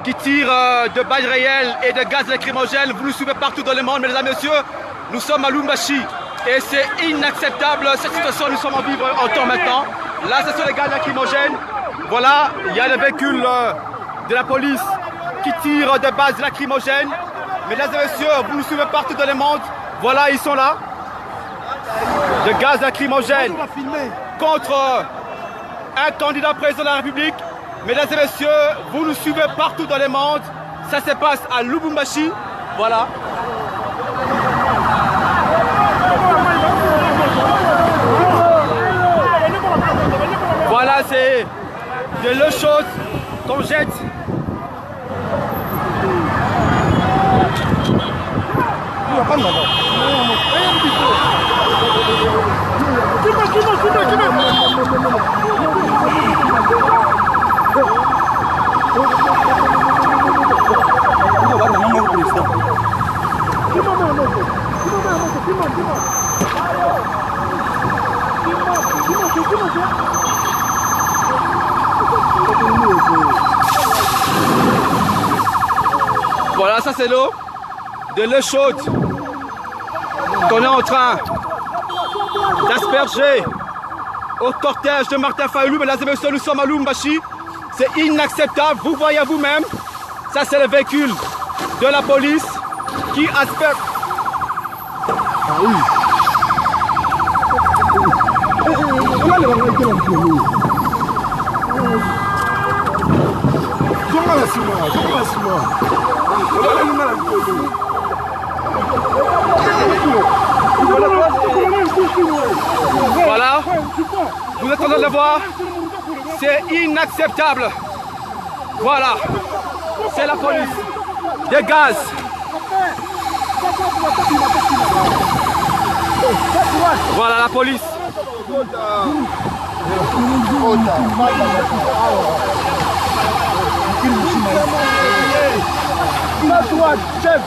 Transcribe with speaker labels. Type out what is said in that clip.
Speaker 1: qui tire de balles réelles et de gaz lacrymogène. Vous nous suivez partout dans le monde, mesdames et messieurs. Nous sommes à Lubumbashi et c'est inacceptable cette situation. Nous sommes en vivre en temps maintenant. Là, ce sont les gaz lacrymogènes. Voilà, il y a le véhicule de la police qui tire de balles lacrymogènes. Mesdames et messieurs, vous nous suivez partout dans le monde. Voilà, ils sont là. De gaz lacrymogène contre un candidat président de la République. Mesdames et messieurs, vous nous suivez partout dans le monde. Ça se passe à Lubumbashi. Voilà. Voilà, c'est de l'eau chaude qu'on jette. Voilà, ça c'est l'eau, de l'eau chaude qu'on est en train d'asperger au cortège de Martin Fayulu. Mesdames et messieurs, nous sommes à Lubumbashi. C'est inacceptable, vous voyez à vous-même. Ça c'est le véhicule de la police qui asperge. Voilà, vous êtes en train de le voir, c'est inacceptable. Voilà, c'est la police, des gaz. Voilà la police. Chef.